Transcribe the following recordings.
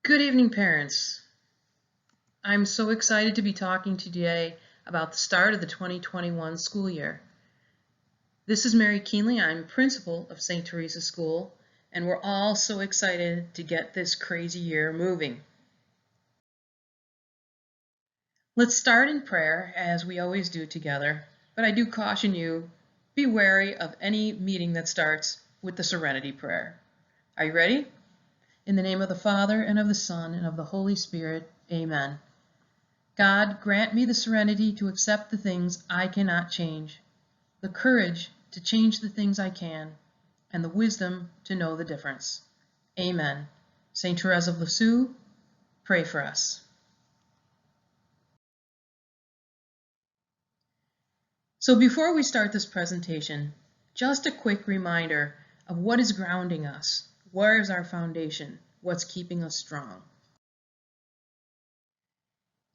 Good evening, parents. I'm so excited to be talking to you today about the start of the 2021 school year. This is Mary Keenley. I'm principal of St. Teresa School, and we're all so excited to get this crazy year moving. Let's start in prayer, as we always do together, but I do caution you, be wary of any meeting that starts with the Serenity Prayer. Are you ready? In the name of the Father, and of the Son, and of the Holy Spirit, amen. God, grant me the serenity to accept the things I cannot change, the courage to change the things I can, and the wisdom to know the difference. Amen. St. Therese of Lisieux, pray for us. So before we start this presentation, just a quick reminder of what is grounding us. Where is our foundation? What's keeping us strong?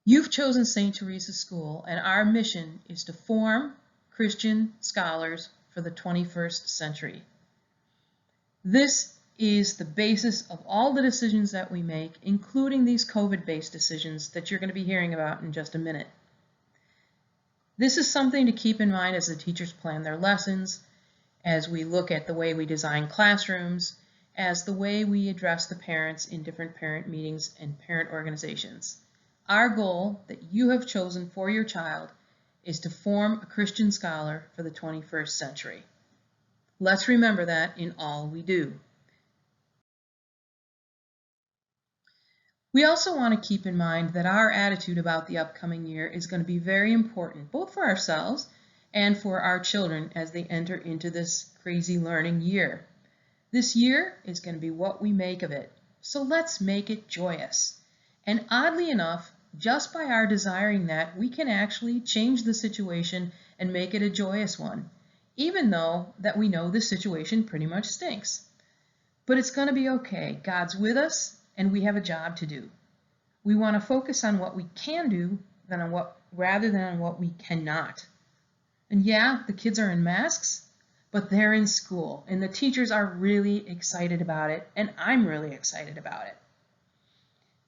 You've chosen St. Teresa School, and our mission is to form Christian scholars for the 21st century. This is the basis of all the decisions that we make, including these COVID-based decisions that you're going to be hearing about in just a minute. This is something to keep in mind as the teachers plan their lessons, as we look at the way we design classrooms, as the way we address the parents in different parent meetings and parent organizations. Our goal that you have chosen for your child is to form a Christian scholar for the 21st century. Let's remember that in all we do. We also want to keep in mind that our attitude about the upcoming year is going to be very important, both for ourselves and for our children as they enter into this crazy learning year. This year is going to be what we make of it, so let's make it joyous. And oddly enough, just by our desiring that, we can actually change the situation and make it a joyous one, even though that we know the situation pretty much stinks. But it's going to be okay. God's with us, and we have a job to do. We want to focus on what we can do rather than on what we cannot. And yeah, the kids are in masks, but they're in school, and the teachers are really excited about it, and I'm really excited about it.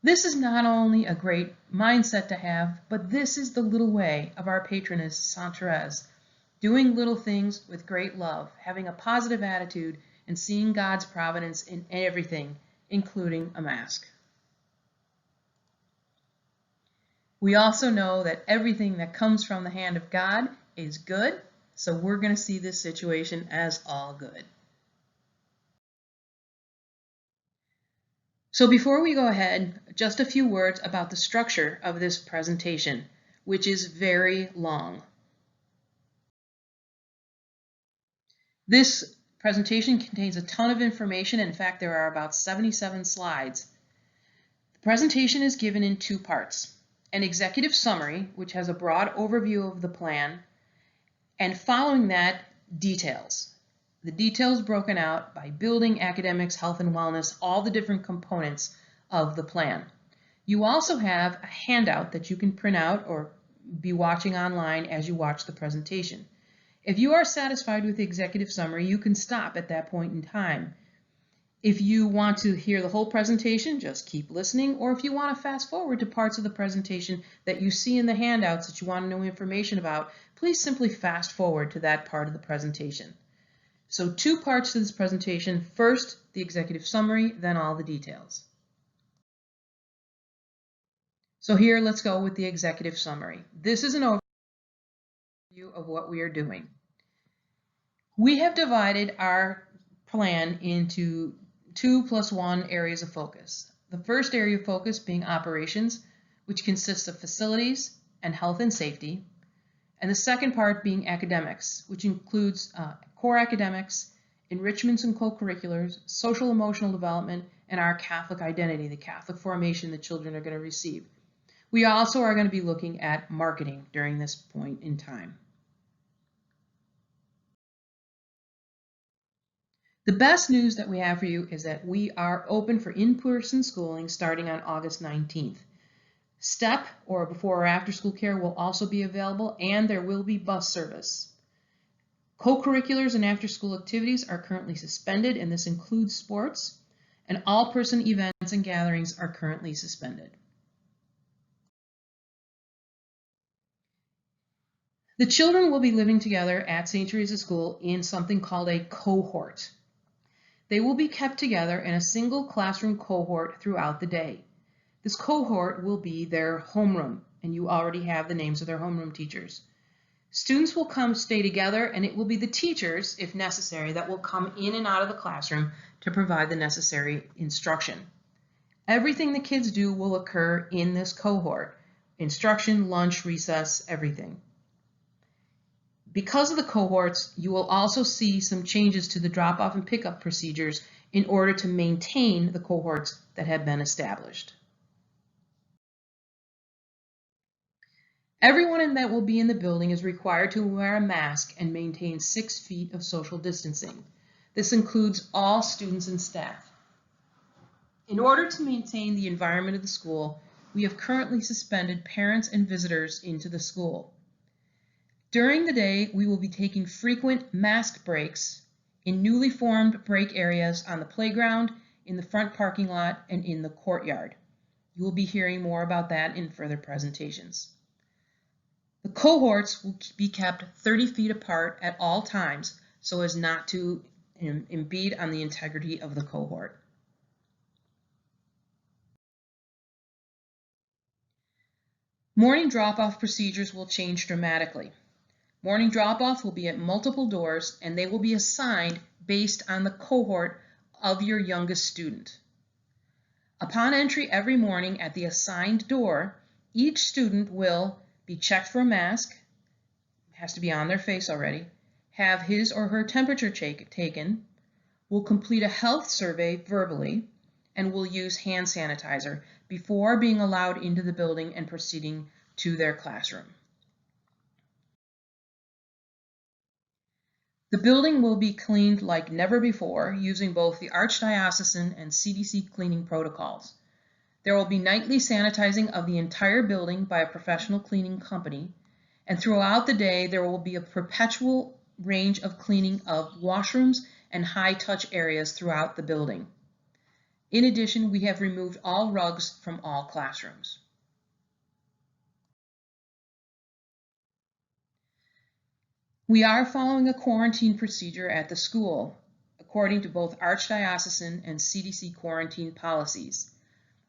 This is not only a great mindset to have, but this is the little way of our patroness, Saint Therese, doing little things with great love, having a positive attitude, and seeing God's providence in everything, including a mask. We also know that everything that comes from the hand of God is good, so we're going to see this situation as all good. So before we go ahead, just a few words about the structure of this presentation, which is very long. This presentation contains a ton of information. In fact, there are about 77 slides. The presentation is given in two parts: an executive summary, which has a broad overview of the plan, and following that, details. The details broken out by building, academics, health and wellness, all the different components of the plan. You also have a handout that you can print out or be watching online as you watch the presentation. If you are satisfied with the executive summary, you can stop at that point in time. If you want to hear the whole presentation, just keep listening, or if you want to fast forward to parts of the presentation that you see in the handouts that you want to know information about, please simply fast forward to that part of the presentation. So two parts to this presentation: first, the executive summary, then all the details. So here, let's go with the executive summary. This is an overview of what we are doing. We have divided our plan into 2+1 areas of focus. The first area of focus being operations, which consists of facilities and health and safety. And the second part being academics, which includes core academics, enrichments and co-curriculars, social emotional development, and our Catholic identity, the Catholic formation the children are going to receive. We also are going to be looking at marketing during this point in time. The best news that we have for you is that we are open for in-person schooling starting on August 19th. STEP, or before or after school care, will also be available, and there will be bus service. Co-curriculars and after-school activities are currently suspended, and this includes sports. and all-person events and gatherings are currently suspended. The children will be living together at St. Teresa School in something called a cohort. They will be kept together in a single classroom cohort throughout the day. This cohort will be their homeroom, and you already have the names of their homeroom teachers. Students will come stay together, and it will be the teachers, if necessary, that will come in and out of the classroom to provide the necessary instruction. Everything the kids do will occur in this cohort: instruction, lunch, recess, everything. Because of the cohorts, you will also see some changes to the drop-off and pickup procedures in order to maintain the cohorts that have been established. Everyone that will be in the building is required to wear a mask and maintain 6 feet of social distancing. This includes all students and staff. In order to maintain the environment of the school, we have currently suspended parents and visitors into the school. During the day, we will be taking frequent mask breaks in newly formed break areas on the playground, in the front parking lot, and in the courtyard. You will be hearing more about that in further presentations. The cohorts will be kept 30 feet apart at all times so as not to impede on the integrity of the cohort. Morning drop-off procedures will change dramatically. Morning drop-off will be at multiple doors, and they will be assigned based on the cohort of your youngest student. Upon entry every morning at the assigned door, each student will be checked for a mask, has to be on their face already, have his or her temperature taken, will complete a health survey verbally, and will use hand sanitizer before being allowed into the building and proceeding to their classroom. The building will be cleaned like never before using both the Archdiocesan and CDC cleaning protocols. There will be nightly sanitizing of the entire building by a professional cleaning company, and throughout the day there will be a perpetual range of cleaning of washrooms and high-touch areas throughout the building. In addition, we have removed all rugs from all classrooms. We are following a quarantine procedure at the school, according to both Archdiocesan and CDC quarantine policies.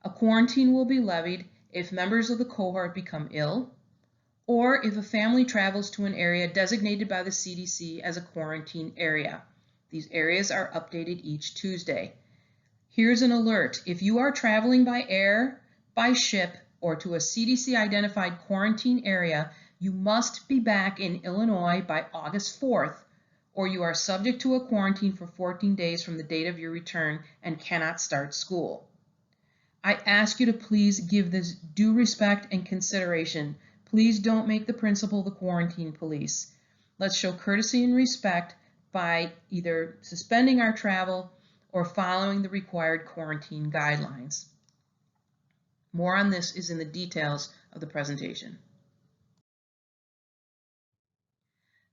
A quarantine will be levied if members of the cohort become ill, or if a family travels to an area designated by the CDC as a quarantine area. These areas are updated each Tuesday. Here's an alert: if you are traveling by air, by ship, or to a CDC-identified quarantine area, you must be back in Illinois by August 4th, or you are subject to a quarantine for 14 days from the date of your return and cannot start school. I ask you to please give this due respect and consideration. Please don't make the principal the quarantine police. Let's show courtesy and respect by either suspending our travel or following the required quarantine guidelines. More on this is in the details of the presentation.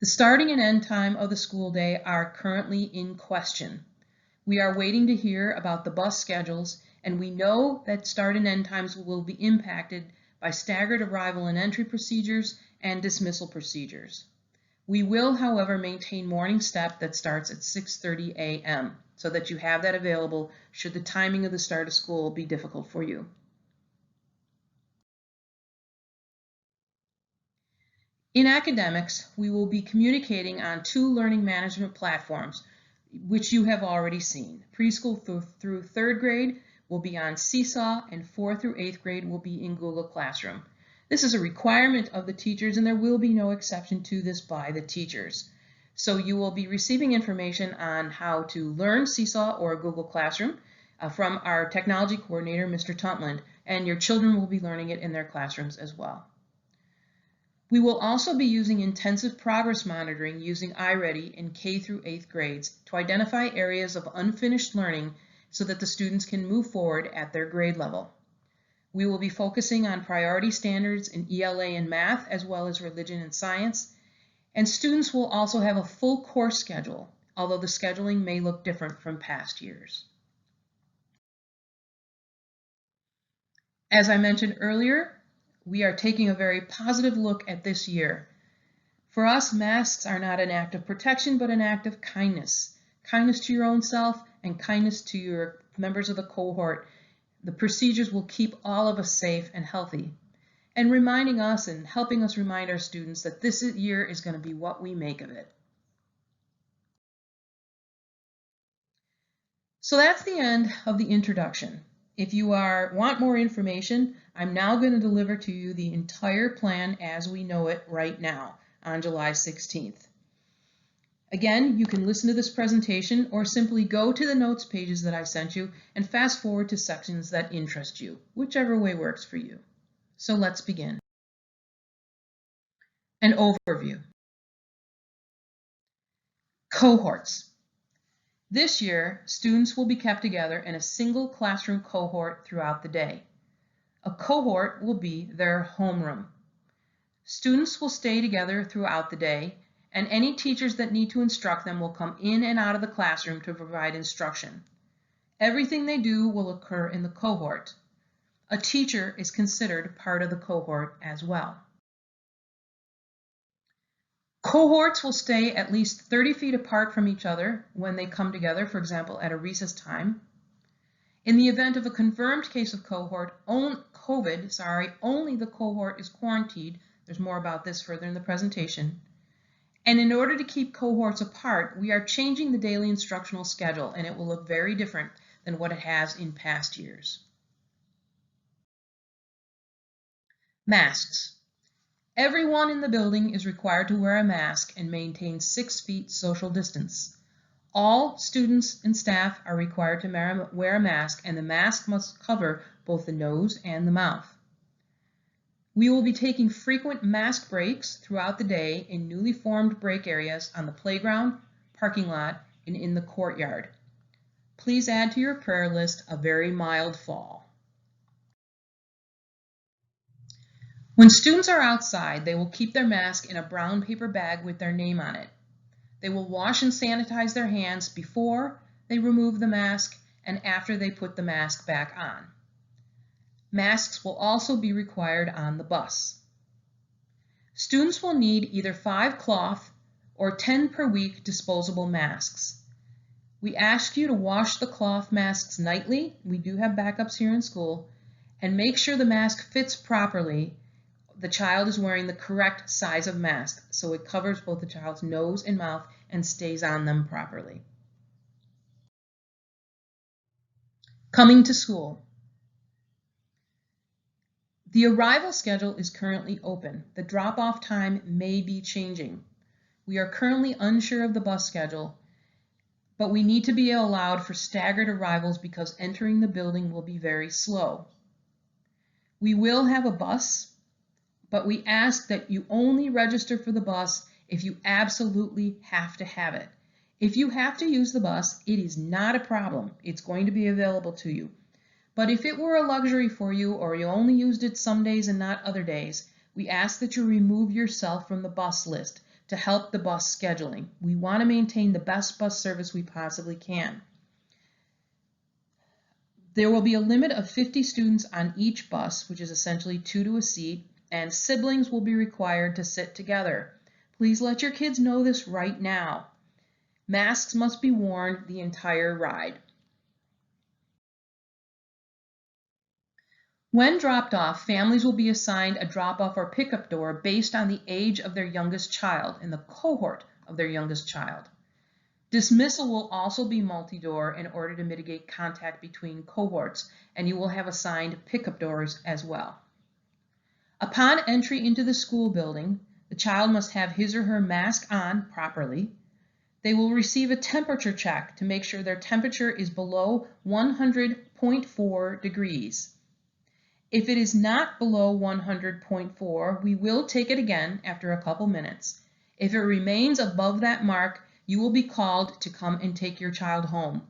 The starting and end time of the school day are currently in question. We are waiting to hear about the bus schedules, and we know that start and end times will be impacted by staggered arrival and entry procedures and dismissal procedures. We will, however, maintain morning step that starts at 6:30 a.m. so that you have that available should the timing of the start of school be difficult for you. In academics, we will be communicating on 2 learning management platforms, which you have already seen. Preschool through 3rd grade will be on Seesaw, and 4th through 8th grade will be in Google Classroom. This is a requirement of the teachers, and there will be no exception to this by the teachers. So you will be receiving information on how to learn Seesaw or Google Classroom from our technology coordinator, Mr. Tuntland, and your children will be learning it in their classrooms as well. We will also be using intensive progress monitoring using iReady in K through 8th grades to identify areas of unfinished learning so that the students can move forward at their grade level. We will be focusing on priority standards in ELA and math, as well as religion and science, and students will also have a full course schedule, although the scheduling may look different from past years. As I mentioned earlier, we are taking a very positive look at this year. For us, masks are not an act of protection, but an act of kindness. Kindness to your own self and kindness to your members of the cohort. The procedures will keep all of us safe and healthy, and reminding us and helping us remind our students that this year is going to be what we make of it. So that's the end of the introduction. If you want more information, I'm now going to deliver to you the entire plan as we know it right now on July 16th. Again, you can listen to this presentation or simply go to the notes pages that I sent you and fast forward to sections that interest you, whichever way works for you. So let's begin. An overview. Cohorts. This year, students will be kept together in a single classroom cohort throughout the day. A cohort will be their homeroom. Students will stay together throughout the day, and any teachers that need to instruct them will come in and out of the classroom to provide instruction. Everything they do will occur in the cohort. A teacher is considered part of the cohort as well. Cohorts will stay at least 30 feet apart from each other when they come together, for example, at a recess time. In the event of a confirmed case of COVID, only the cohort is quarantined. There's more about this further in the presentation. And in order to keep cohorts apart, we are changing the daily instructional schedule, and it will look very different than what it has in past years. Masks. Everyone in the building is required to wear a mask and maintain 6 feet social distance. All students and staff are required to wear a mask, and the mask must cover both the nose and the mouth. We will be taking frequent mask breaks throughout the day in newly formed break areas on the playground, parking lot, and in the courtyard. Please add to your prayer list a very mild fall. When students are outside, they will keep their mask in a brown paper bag with their name on it. They will wash and sanitize their hands before they remove the mask and after they put the mask back on. Masks will also be required on the bus. Students will need either 5 cloth or 10 per week disposable masks. We ask you to wash the cloth masks nightly. We do have backups here in school, and make sure the mask fits properly. The child is wearing the correct size of mask, so it covers both the child's nose and mouth and stays on them properly. Coming to school. The arrival schedule is currently open. The drop-off time may be changing. We are currently unsure of the bus schedule, but we need to be allowed for staggered arrivals because entering the building will be very slow. We will have a bus, but we ask that you only register for the bus if you absolutely have to have it. If you have to use the bus, it is not a problem. It's going to be available to you. But if it were a luxury for you, or you only used it some days and not other days, we ask that you remove yourself from the bus list to help the bus scheduling. We want to maintain the best bus service we possibly can. There will be a limit of 50 students on each bus, which is essentially 2 to a seat, and siblings will be required to sit together. Please let your kids know this right now. Masks must be worn the entire ride. When dropped off, families will be assigned a drop-off or pickup door based on the age of their youngest child and the cohort of their youngest child. Dismissal will also be multi-door in order to mitigate contact between cohorts, and you will have assigned pickup doors as well. Upon entry into the school building, the child must have his or her mask on properly. They will receive a temperature check to make sure their temperature is below 100.4 degrees. If it is not below 100.4, we will take it again after a couple minutes. If it remains above that mark, you will be called to come and take your child home.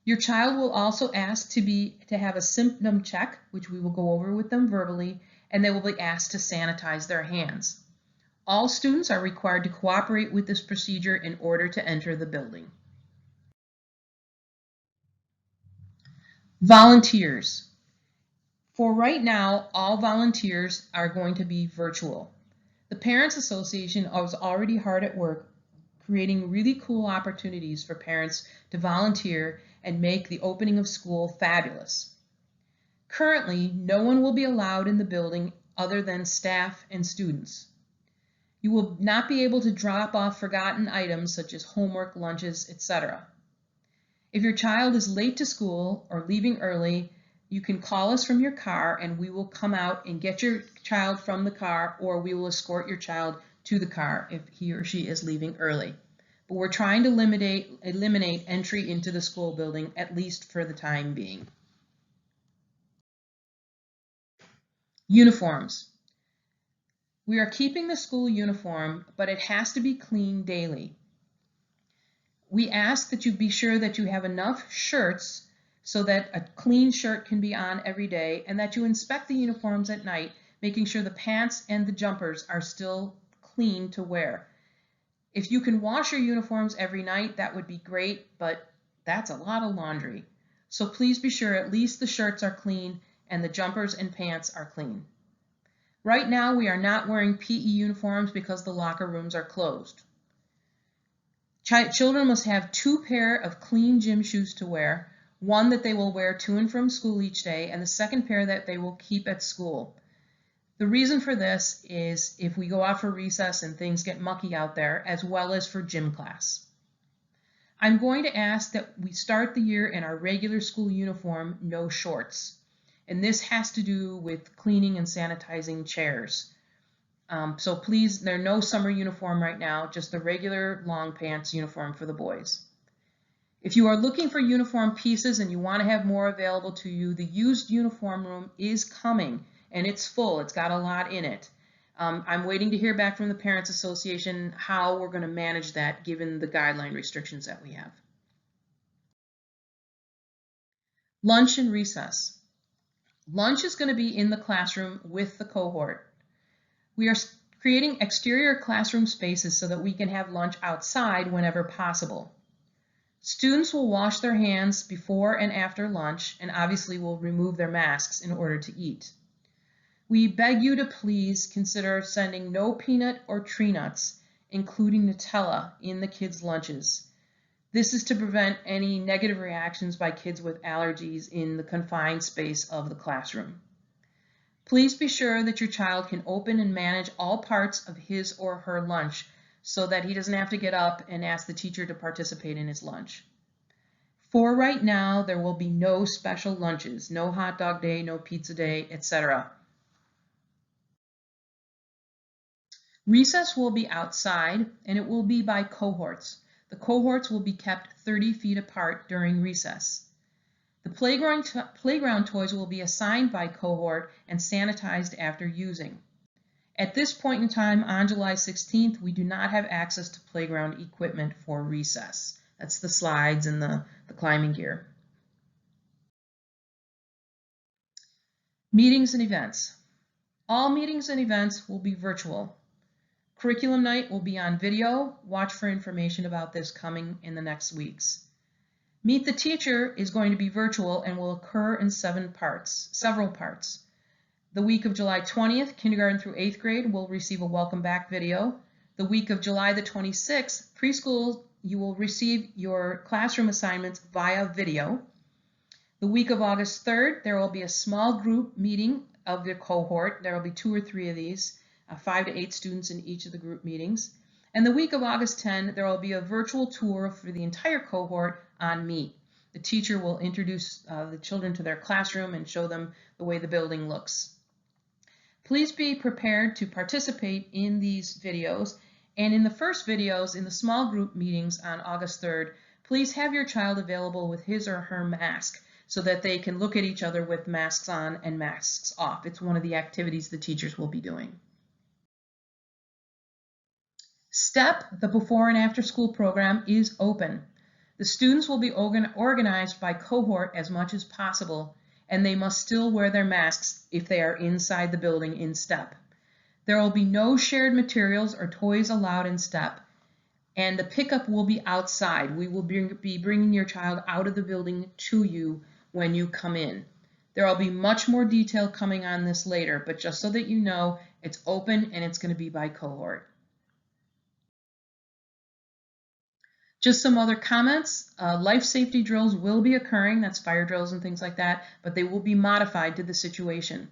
Your child will also ask to have a symptom check, which we will go over with them verbally, and they will be asked to sanitize their hands. All students are required to cooperate with this procedure in order to enter the building. Volunteers. For right now, all volunteers are going to be virtual. The Parents Association is already hard at work creating really cool opportunities for parents to volunteer and make the opening of school fabulous. Currently, no one will be allowed in the building other than staff and students. You will not be able to drop off forgotten items such as homework, lunches, etc. If your child is late to school or leaving early, you can call us from your car and we will come out and get your child from the car, or we will escort your child to the car if he or she is leaving early. But we're trying to eliminate entry into the school building, at least for the time being. Uniforms. We are keeping the school uniform, but it has to be cleaned daily. We ask that you be sure that you have enough shirts so that a clean shirt can be on every day, and that you inspect the uniforms at night, making sure the pants and the jumpers are still clean to wear. If you can wash your uniforms every night, that would be great, but that's a lot of laundry. So please be sure at least the shirts are clean and the jumpers and pants are clean. Right now, we are not wearing PE uniforms because the locker rooms are closed. Children must have 2 pairs of clean gym shoes to wear, one that they will wear to and from school each day, and the second pair that they will keep at school. The reason for this is if we go out for recess and things get mucky out there, as well as for gym class. I'm going to ask that we start the year in our regular school uniform, no shorts. And this has to do with cleaning and sanitizing chairs. So please, there's no summer uniform right now, just the regular long pants uniform for the boys. If you are looking for uniform pieces and you want to have more available to you, the used uniform room is coming and it's full. It's got a lot in it. I'm waiting to hear back from the Parents Association how we're going to manage that given the guideline restrictions that we have. Lunch and recess. Lunch is going to be in the classroom with the cohort. We are creating exterior classroom spaces so that we can have lunch outside whenever possible. Students will wash their hands before and after lunch and obviously will remove their masks in order to eat. We beg you to please consider sending no peanut or tree nuts, including Nutella, in the kids' lunches. This is to prevent any negative reactions by kids with allergies in the confined space of the classroom. Please be sure that your child can open and manage all parts of his or her lunch so that he doesn't have to get up and ask the teacher to participate in his lunch. For right now, there will be no special lunches, no hot dog day, no pizza day, etc. Recess will be outside and it will be by cohorts. The cohorts will be kept 30 feet apart during recess. The playground toys will be assigned by cohort and sanitized after using. At this point in time, on July 16th, we do not have access to playground equipment for recess. That's the slides and the climbing gear. Meetings and events. All meetings and events will be virtual. Curriculum night will be on video. Watch for information about this coming in the next weeks. Meet the Teacher is going to be virtual and will occur in several parts. The week of July 20th, kindergarten through 8th grade will receive a welcome back video. The week of July the 26th, preschool, you will receive your classroom assignments via video. The week of August 3rd, there will be a small group meeting of the cohort. There will be 2 or 3 of these, 5 to 8 students in each of the group meetings. And the week of August 10, there will be a virtual tour for the entire cohort on Meet. The teacher will introduce the children to their classroom and show them the way the building looks. Please be prepared to participate in these videos. And in the first videos, in the small group meetings on August 3rd, please have your child available with his or her mask so that they can look at each other with masks on and masks off. It's one of the activities the teachers will be doing. STEP, the before and after school program, is open. The students will be organized by cohort as much as possible, and they must still wear their masks if they are inside the building in STEP. There will be no shared materials or toys allowed in STEP, and the pickup will be outside. We will be bringing your child out of the building to you when you come in. There will be much more detail coming on this later, but just so that you know, it's open and it's going to be by cohort. Just some other comments. Life safety drills will be occurring, that's fire drills and things like that, but they will be modified to the situation.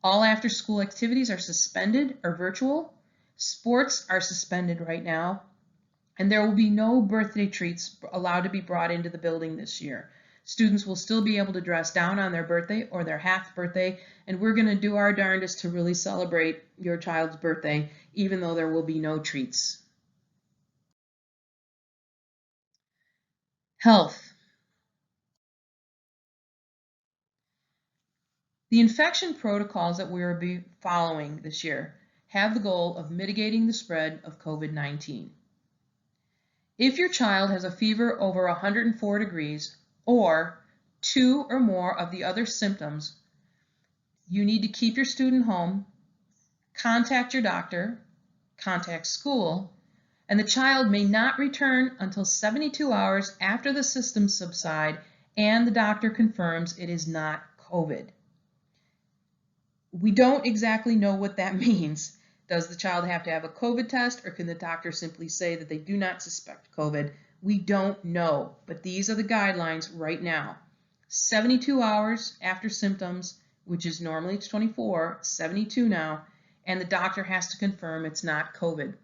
All after school activities are suspended or virtual. Sports are suspended right now, and there will be no birthday treats allowed to be brought into the building this year. Students will still be able to dress down on their birthday or their half birthday, and we're going to do our darndest to really celebrate your child's birthday, even though there will be no treats. Health. The infection protocols that we will be following this year have the goal of mitigating the spread of COVID-19. If your child has a fever over 104 degrees or 2 or more of the other symptoms, you need to keep your student home, contact your doctor, contact school, and the child may not return until 72 hours after the symptoms subside and the doctor confirms it is not COVID. We don't exactly know what that means. Does the child have to have a COVID test, or can the doctor simply say that they do not suspect COVID? We don't know, but these are the guidelines right now. 72 hours after symptoms, which is normally it's 24, 72 now, and the doctor has to confirm it's not COVID.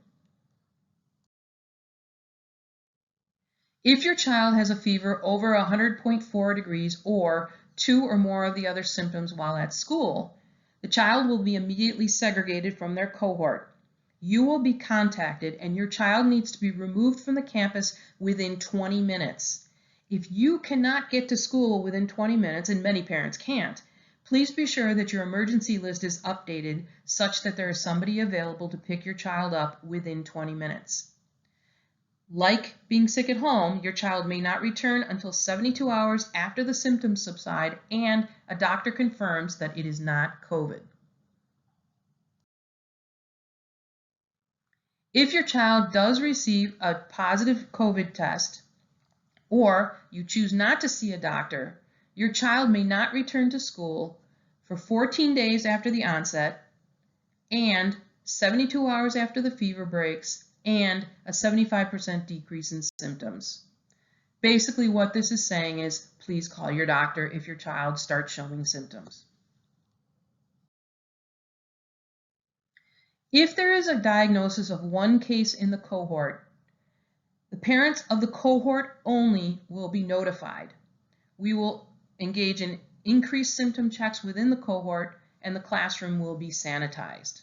If your child has a fever over 100.4 degrees or 2 or more of the other symptoms while at school, the child will be immediately segregated from their cohort. You will be contacted and your child needs to be removed from the campus within 20 minutes. If you cannot get to school within 20 minutes, and many parents can't, please be sure that your emergency list is updated such that there is somebody available to pick your child up within 20 minutes. Like being sick at home, your child may not return until 72 hours after the symptoms subside and a doctor confirms that it is not COVID. If your child does receive a positive COVID test or you choose not to see a doctor, your child may not return to school for 14 days after the onset and 72 hours after the fever breaks and a 75% decrease in symptoms. Basically what this is saying is please call your doctor if your child starts showing symptoms. If there is a diagnosis of one case in the cohort, the parents of the cohort only will be notified. We will engage in increased symptom checks within the cohort and the classroom will be sanitized.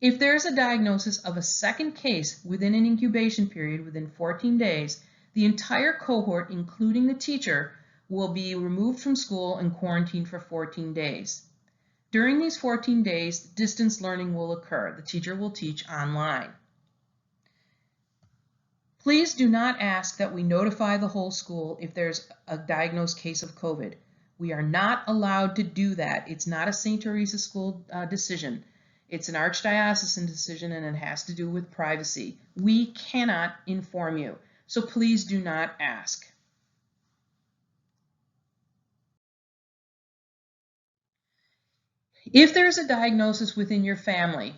If there is a diagnosis of a second case within an incubation period within 14 days, the entire cohort, including the teacher, will be removed from school and quarantined for 14 days. During these 14 days, distance learning will occur. The teacher will teach online. Please do not ask that we notify the whole school if there's a diagnosed case of COVID. We are not allowed to do that. It's not a St. Teresa school decision. It's an archdiocesan decision and it has to do with privacy. We cannot inform you, so please do not ask. If there's a diagnosis within your family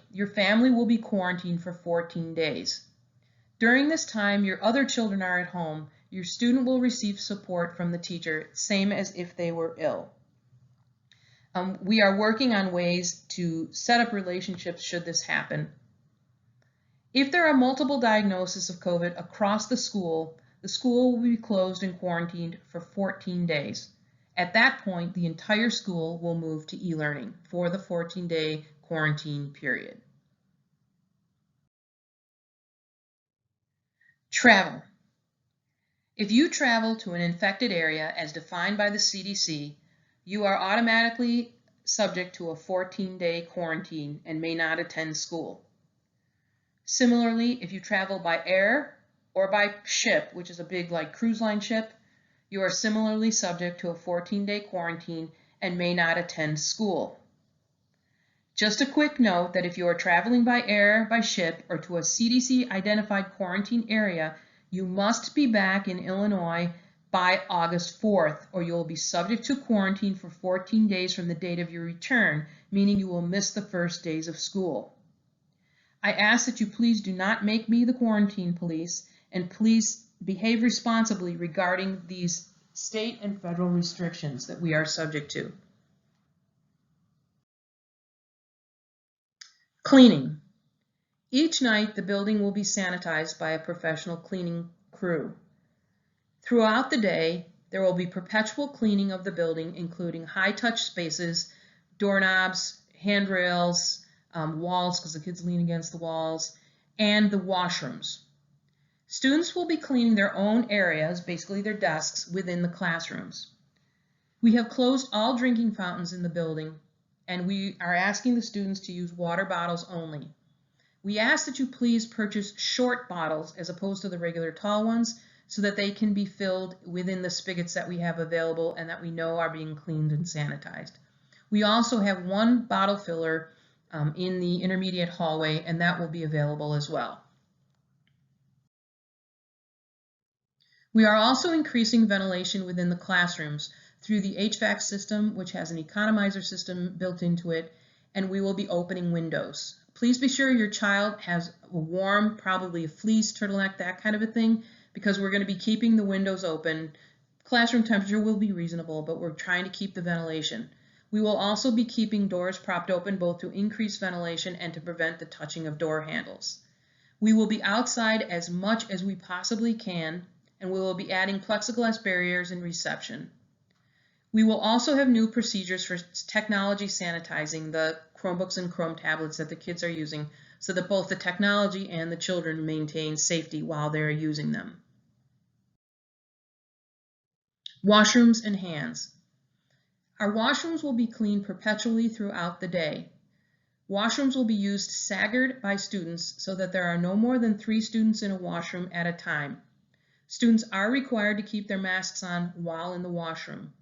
will be quarantined for 14 days. During this time, your other children are at home. Your student will receive support from the teacher, same as if they were ill. We are working on ways to set up relationships should this happen. If there are multiple diagnoses of COVID across the school will be closed and quarantined for 14 days. At that point, the entire school will move to e-learning for the 14-day quarantine period. Travel. If you travel to an infected area as defined by the CDC, you are automatically subject to a 14-day quarantine and may not attend school. Similarly, if you travel by air or by ship, which is a big cruise line ship, you are similarly subject to a 14-day quarantine and may not attend school. Just a quick note that if you are traveling by air, by ship, or to a CDC-identified quarantine area, you must be back in Illinois by August 4th, or you will be subject to quarantine for 14 days from the date of your return, meaning you will miss the first days of school. I ask that you please do not make me the quarantine police, and please behave responsibly regarding these state and federal restrictions that we are subject to. Cleaning. Each night, the building will be sanitized by a professional cleaning crew. Throughout the day, there will be perpetual cleaning of the building, including high-touch spaces, doorknobs, handrails, walls, because the kids lean against the walls, and the washrooms. Students will be cleaning their own areas, basically their desks, within the classrooms. We have closed all drinking fountains in the building, and we are asking the students to use water bottles only. We ask that you please purchase short bottles as opposed to the regular tall ones, so that they can be filled within the spigots that we have available and that we know are being cleaned and sanitized. We also have one bottle filler in the intermediate hallway, and that will be available as well. We are also increasing ventilation within the classrooms through the HVAC system, which has an economizer system built into it, and we will be opening windows. Please be sure your child has a warm, probably a fleece, turtleneck, that kind of a thing, because we're going to be keeping the windows open. Classroom temperature will be reasonable, but we're trying to keep the ventilation. We will also be keeping doors propped open, both to increase ventilation and to prevent the touching of door handles. We will be outside as much as we possibly can, and we will be adding plexiglass barriers in reception. We will also have new procedures for technology sanitizing the Chromebooks and Chrome tablets that the kids are using, so that both the technology and the children maintain safety while they're using them. Washrooms and hands. Our washrooms will be cleaned perpetually throughout the day. Washrooms will be used staggered by students so that there are no more than 3 students in a washroom at a time. Students are required to keep their masks on while in the washroom.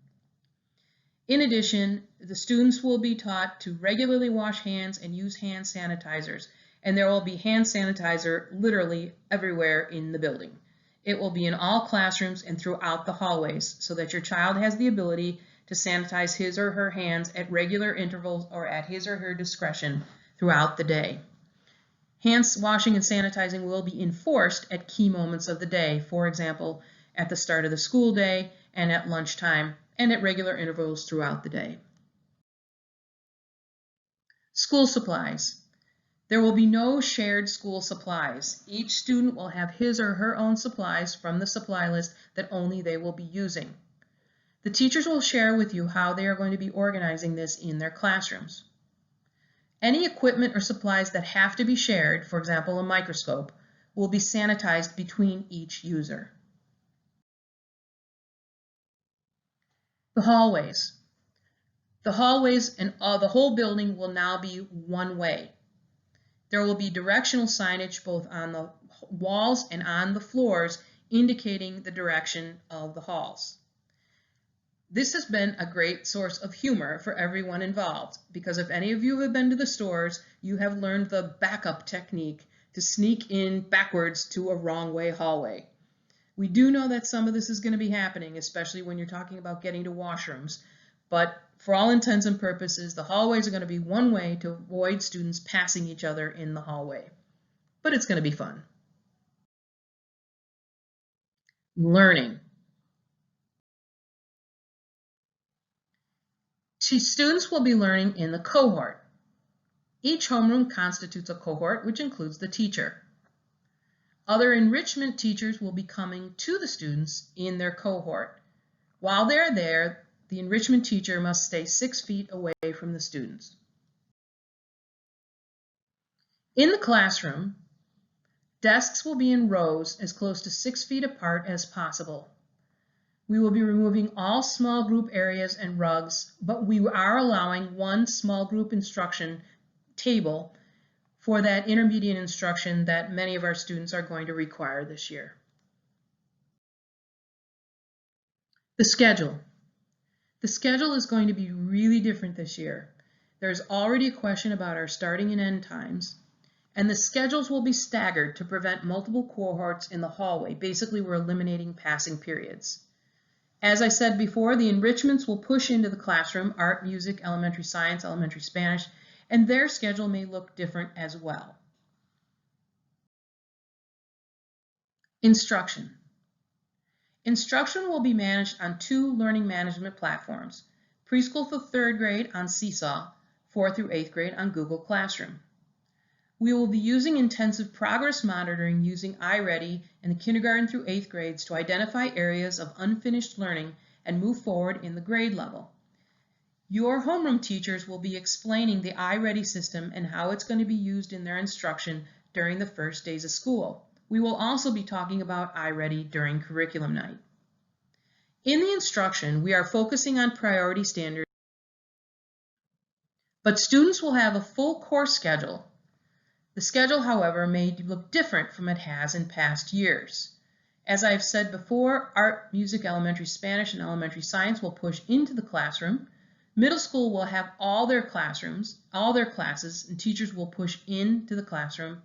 In addition, the students will be taught to regularly wash hands and use hand sanitizers, and there will be hand sanitizer literally everywhere in the building. It will be in all classrooms and throughout the hallways, so that your child has the ability to sanitize his or her hands at regular intervals or at his or her discretion throughout the day. Hand washing and sanitizing will be enforced at key moments of the day, for example, at the start of the school day and at lunchtime, and at regular intervals throughout the day. School supplies. There will be no shared school supplies. Each student will have his or her own supplies from the supply list that only they will be using. The teachers will share with you how they are going to be organizing this in their classrooms. Any equipment or supplies that have to be shared, for example, a microscope, will be sanitized between each user. The hallways. The hallways and the whole building will now be one way. There will be directional signage both on the walls and on the floors indicating the direction of the halls. This has been a great source of humor for everyone involved, because if any of you have been to the stores, you have learned the backup technique to sneak in backwards to a wrong way hallway. We do know that some of this is going to be happening, especially when you're talking about getting to washrooms, but for all intents and purposes, the hallways are going to be one way to avoid students passing each other in the hallway. But it's going to be fun. Learning. Students will be learning in the cohort. Each homeroom constitutes a cohort, which includes the teacher. Other enrichment teachers will be coming to the students in their cohort. While they're there, the enrichment teacher must stay 6 feet away from the students. In the classroom, desks will be in rows as close to 6 feet apart as possible. We will be removing all small group areas and rugs, but we are allowing one small group instruction table for that intermediate instruction that many of our students are going to require this year. The schedule. The schedule is going to be really different this year. There's already a question about our starting and end times, and the schedules will be staggered to prevent multiple cohorts in the hallway. Basically, we're eliminating passing periods. As I said before, the enrichments will push into the classroom: art, music, elementary science, elementary Spanish, and their schedule may look different as well. Instruction. Instruction will be managed on 2 learning management platforms: preschool through 3rd grade on Seesaw, 4th through 8th grade on Google Classroom. We will be using intensive progress monitoring using iReady in the kindergarten through 8th grades to identify areas of unfinished learning and move forward in the grade level. Your homeroom teachers will be explaining the iReady system and how it's going to be used in their instruction during the first days of school. We will also be talking about iReady during curriculum night. In the instruction, we are focusing on priority standards, but students will have a full course schedule. The schedule, however, may look different from it has in past years. As I have said before, art, music, elementary Spanish, and elementary science will push into the classroom. Middle school will have all their classrooms, all their classes, and teachers will push into the classroom.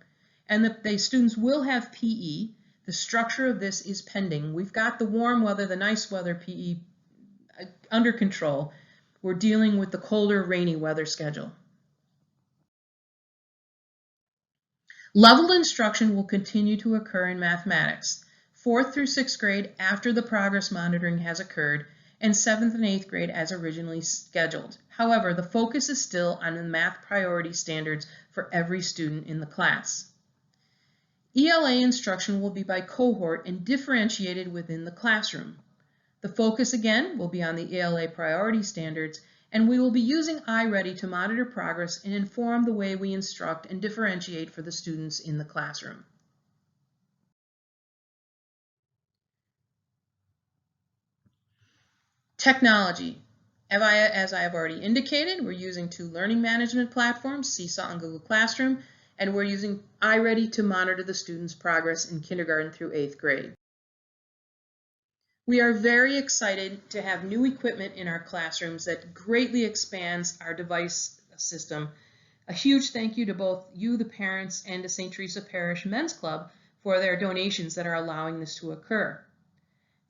And the students will have PE. The structure of this is pending. We've got the warm weather, the nice weather PE under control. We're dealing with the colder, rainy weather schedule. Leveled instruction will continue to occur in mathematics, 4th through 6th grade after the progress monitoring has occurred, and 7th and 8th grade as originally scheduled. However, the focus is still on the math priority standards for every student in the class. ELA instruction will be by cohort and differentiated within the classroom. The focus again will be on the ELA priority standards, and we will be using iReady to monitor progress and inform the way we instruct and differentiate for the students in the classroom. Technology. As I have already indicated, we're using 2 learning management platforms, Seesaw and Google Classroom, and we're using iReady to monitor the students' progress in kindergarten through 8th grade. We are very excited to have new equipment in our classrooms that greatly expands our device system. A huge thank you to both you, the parents, and to St. Teresa Parish Men's Club for their donations that are allowing this to occur.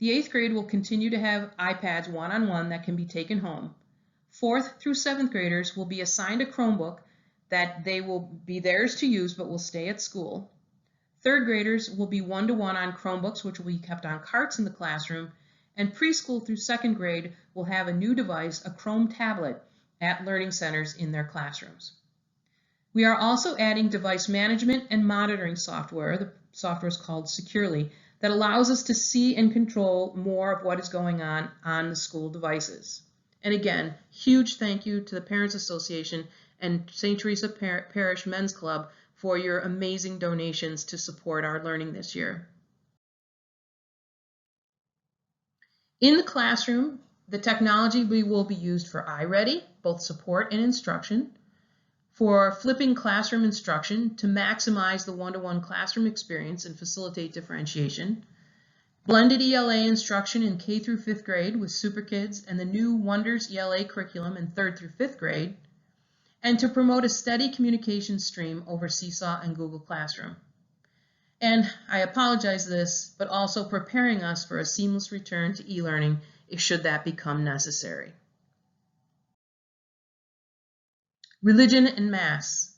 The 8th grade will continue to have iPads one-on-one that can be taken home. 4th through 7th graders will be assigned a Chromebook that they will be theirs to use but will stay at school. 3rd graders will be one-to-one on Chromebooks, which will be kept on carts in the classroom, and preschool through 2nd grade will have a new device, a Chrome tablet, at learning centers in their classrooms. We are also adding device management and monitoring software. The software is called Securely, that allows us to see and control more of what is going on the school devices. And again, huge thank you to the Parents Association and St. Teresa Parish Men's Club for your amazing donations to support our learning this year. In the classroom, the technology will be used for iReady, both support and instruction, for flipping classroom instruction to maximize the one-to-one classroom experience and facilitate differentiation, blended ELA instruction in K through 5th grade with Super Kids and the new Wonders ELA curriculum in 3rd through 5th grade, and to promote a steady communication stream over Seesaw and Google Classroom. And I apologize for this, but also preparing us for a seamless return to e-learning should that become necessary. Religion and Mass.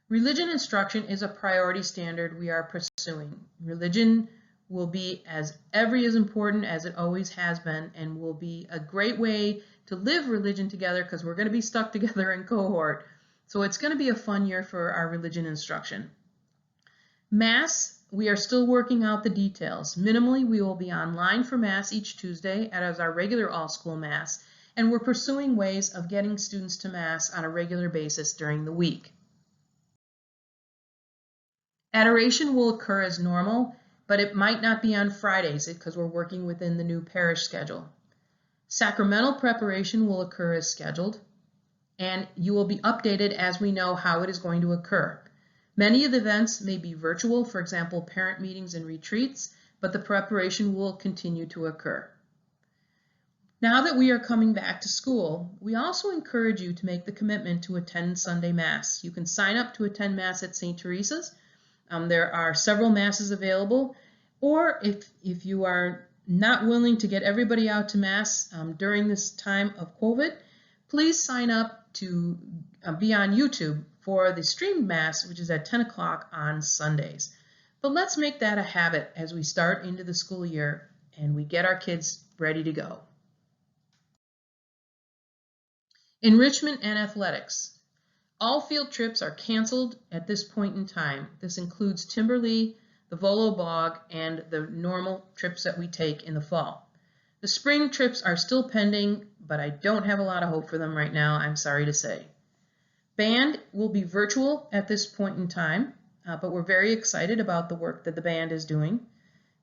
Religion instruction is a priority standard we are pursuing. Religion will be as important as it always has been, and will be a great way to live religion together because we're going to be stuck together in cohort. So it's going to be a fun year for our religion instruction. Mass, we are still working out the details. Minimally, we will be online for Mass each Tuesday as our regular all-school Mass, and we're pursuing ways of getting students to Mass on a regular basis during the week. Adoration will occur as normal, but it might not be on Fridays because we're working within the new parish schedule. Sacramental preparation will occur as scheduled, and you will be updated as we know how it is going to occur. Many of the events may be virtual, for example, parent meetings and retreats, but the preparation will continue to occur. Now that we are coming back to school, we also encourage you to make the commitment to attend Sunday Mass. You can sign up to attend Mass at St. Teresa's. There are several Masses available, or if you are not willing to get everybody out to Mass during this time of COVID, please sign up to be on YouTube for the streamed Mass, which is at 10 o'clock on Sundays. But let's make that a habit as we start into the school year and we get our kids ready to go. Enrichment and athletics. All field trips are canceled at this point in time. This includes Timberlea, the Volo Bog, and the normal trips that we take in the fall. The spring trips are still pending, but I don't have a lot of hope for them right now, I'm sorry to say. Band will be virtual at this point in time, but we're very excited about the work that the band is doing.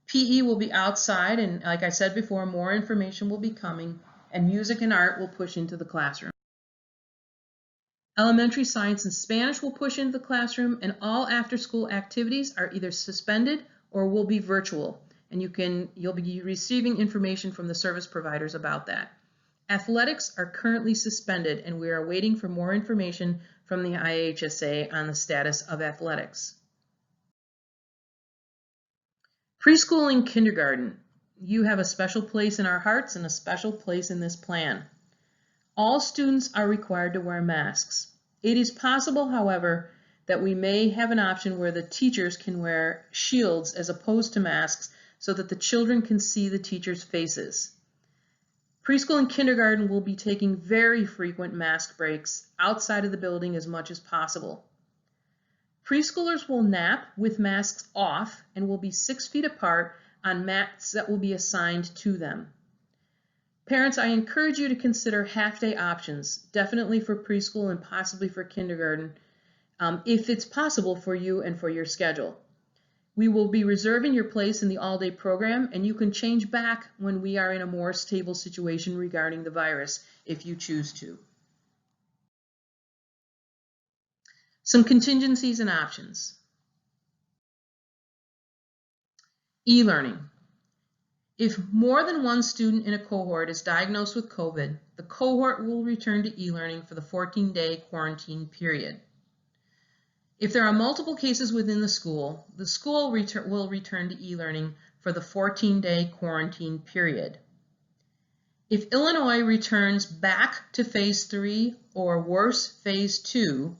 PE will be outside, and like I said before, more information will be coming, and music and art will push into the classroom. Elementary science and Spanish will push into the classroom, and all after-school activities are either suspended or will be virtual, and you'll be receiving information from the service providers about that. Athletics are currently suspended, and we are waiting for more information from the IHSA on the status of athletics. Preschool and kindergarten. You have a special place in our hearts and a special place in this plan. All students are required to wear masks. It is possible, however, that we may have an option where the teachers can wear shields as opposed to masks so that the children can see the teachers' faces. Preschool and kindergarten will be taking very frequent mask breaks outside of the building as much as possible. Preschoolers will nap with masks off and will be 6 feet apart on mats that will be assigned to them. Parents, I encourage you to consider half-day options, definitely for preschool and possibly for kindergarten, if it's possible for you and for your schedule. We will be reserving your place in the all-day program, and you can change back when we are in a more stable situation regarding the virus, if you choose to. Some contingencies and options. E-learning. If more than one student in a cohort is diagnosed with COVID, the cohort will return to e-learning for the 14-day quarantine period. If there are multiple cases within the school will return to e-learning for the 14-day quarantine period. If Illinois returns back to phase 3 or worse, phase 2,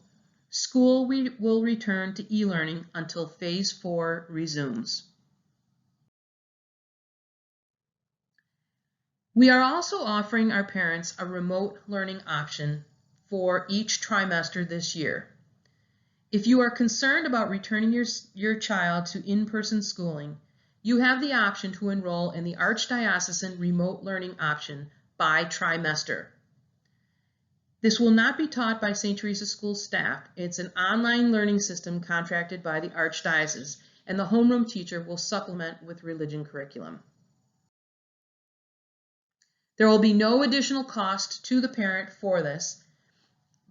school will return to e-learning until phase 4 resumes. We are also offering our parents a remote learning option for each trimester this year. If you are concerned about returning your child to in-person schooling, you have the option to enroll in the Archdiocesan remote learning option by trimester. This will not be taught by St. Teresa School staff. It's an online learning system contracted by the Archdiocese, and the homeroom teacher will supplement with religion curriculum. There will be no additional cost to the parent for this,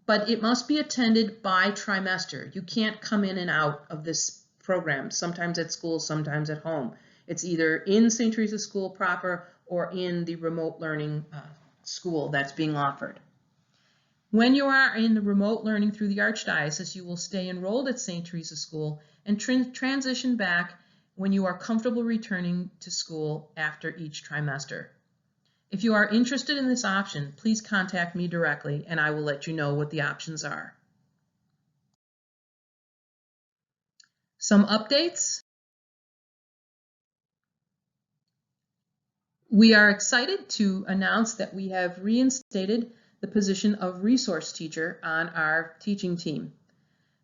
but it must be attended by trimester. You can't come in and out of this program, sometimes at school, sometimes at home. It's either in St. Teresa School proper or in the remote learning school that's being offered. When you are in the remote learning through the Archdiocese, you will stay enrolled at St. Teresa School and transition back when you are comfortable returning to school after each trimester. If you are interested in this option, please contact me directly and I will let you know what the options are. Some updates. We are excited to announce that we have reinstated the position of resource teacher on our teaching team.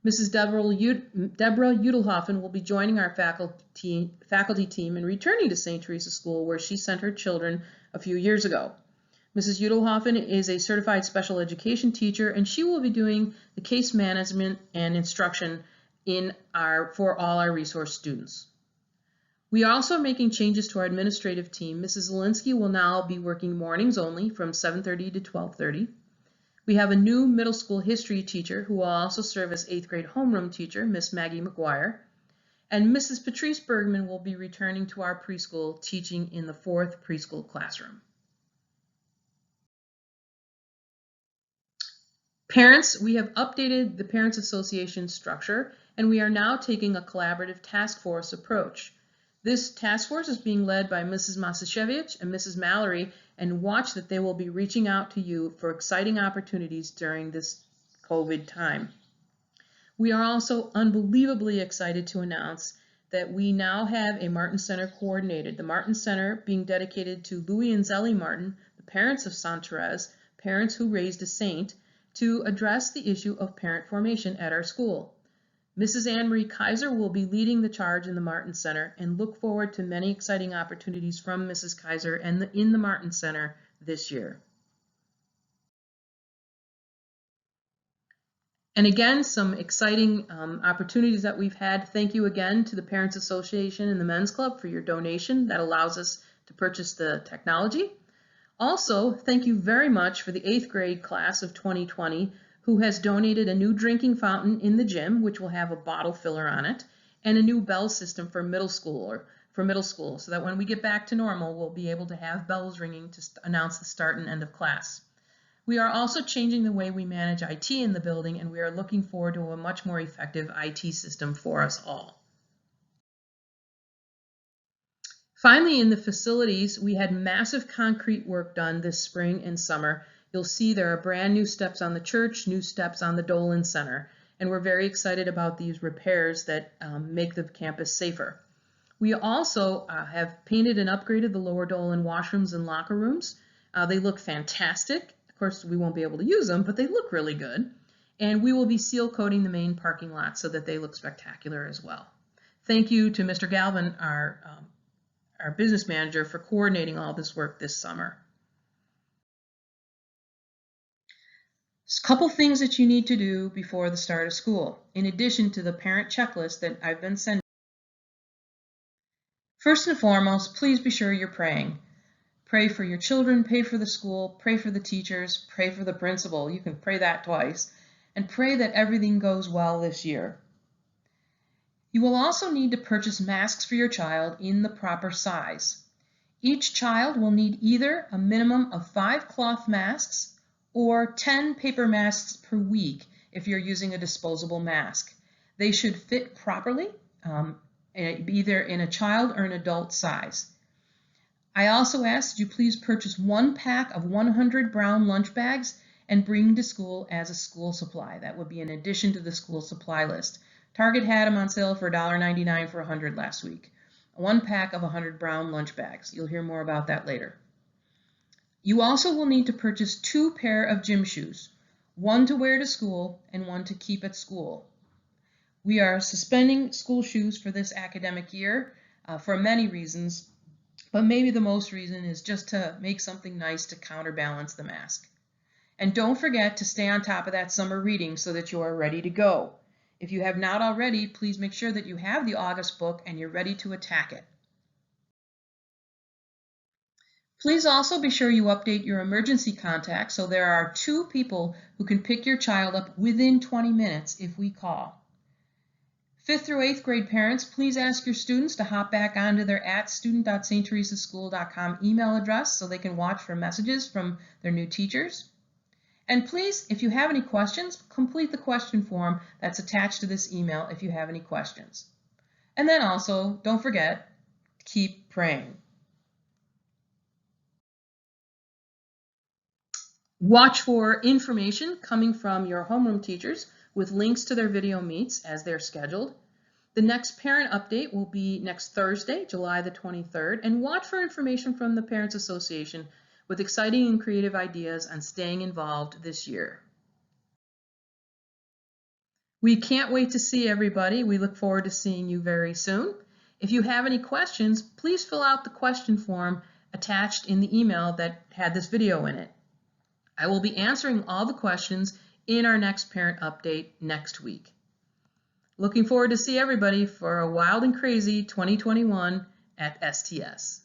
Mrs. Deborah Udelhoffen will be joining our faculty team and returning to St. Teresa School, where she sent her children a few years ago. Mrs. Udelhoffen is a certified special education teacher, and she will be doing the case management and instruction for all our resource students. We are also making changes to our administrative team. Mrs. Zielinski will now be working mornings only from 7:30 to 12:30. We have a new middle school history teacher who will also serve as 8th grade homeroom teacher, Miss Maggie McGuire. And Mrs. Patrice Bergman will be returning to our preschool, teaching in the 4th preschool classroom. Parents, we have updated the Parents Association structure, and we are now taking a collaborative task force approach. This task force is being led by Mrs. Masashevich and Mrs. Mallory, and watch that they will be reaching out to you for exciting opportunities during this COVID time. We are also unbelievably excited to announce that we now have a Martin Center coordinated. The Martin Center being dedicated to Louis and Zellie Martin, the parents of Sainte Therese, parents who raised a saint, to address the issue of parent formation at our school. Mrs. Anne-Marie Kaiser will be leading the charge in the Martin Center, and look forward to many exciting opportunities from Mrs. Kaiser and in the Martin Center this year. And again, some exciting opportunities that we've had. Thank you again to the Parents Association and the Men's Club for your donation that allows us to purchase the technology. Also, thank you very much for the 8th grade class of 2020 who has donated a new drinking fountain in the gym, which will have a bottle filler on it, and a new bell system for middle school, so that when we get back to normal, we'll be able to have bells ringing to announce the start and end of class. We are also changing the way we manage IT in the building, and we are looking forward to a much more effective IT system for us all. Finally, in the facilities, we had massive concrete work done this spring and summer. You'll see there are brand new steps on the church, new steps on the Dolan Center, and we're very excited about these repairs that make the campus safer. We also have painted and upgraded the lower Dolan washrooms and locker rooms. They look fantastic. Of course, we won't be able to use them, but they look really good. And we will be seal coating the main parking lot so that they look spectacular as well. Thank you to Mr. Galvin, our business manager, for coordinating all this work this summer. A couple things that you need to do before the start of school, in addition to the parent checklist that I've been sending. First and foremost, please be sure you're praying. Pray for your children, pray for the school, pray for the teachers, pray for the principal. You can pray that twice. And pray that everything goes well this year. You will also need to purchase masks for your child in the proper size. Each child will need either a minimum of 5 cloth masks or 10 paper masks per week if you're using a disposable mask. They should fit properly, either in a child or an adult size. I also ask that you please purchase 1 pack of 100 brown lunch bags and bring to school as a school supply. That would be in addition to the school supply list. Target had them on sale for $1.99 for 100 last week. 1 pack of 100 brown lunch bags. You'll hear more about that later. You also will need to purchase 2 pair of gym shoes, 1 to wear to school and 1 to keep at school. We are suspending school shoes for this academic year for many reasons, but maybe the most reason is just to make something nice to counterbalance the mask. And don't forget to stay on top of that summer reading so that you are ready to go. If you have not already, please make sure that you have the August book and you're ready to attack it. Please also be sure you update your emergency contact so there are 2 people who can pick your child up within 20 minutes if we call. 5th through 8th grade parents, please ask your students to hop back onto their @student.stteresaschool.com email address so they can watch for messages from their new teachers. And please, if you have any questions, complete the question form that's attached to this email if you have any questions. And then also, don't forget, keep praying. Watch for information coming from your homeroom teachers with links to their video meets as they're scheduled. The next parent update will be next Thursday, July the 23rd, and watch for information from the Parents Association with exciting and creative ideas on staying involved this year. We can't wait to see everybody. We look forward to seeing you very soon. If you have any questions, please fill out the question form attached in the email that had this video in it. I will be answering all the questions in our next parent update next week. Looking forward to see everybody for a wild and crazy 2021 at STS.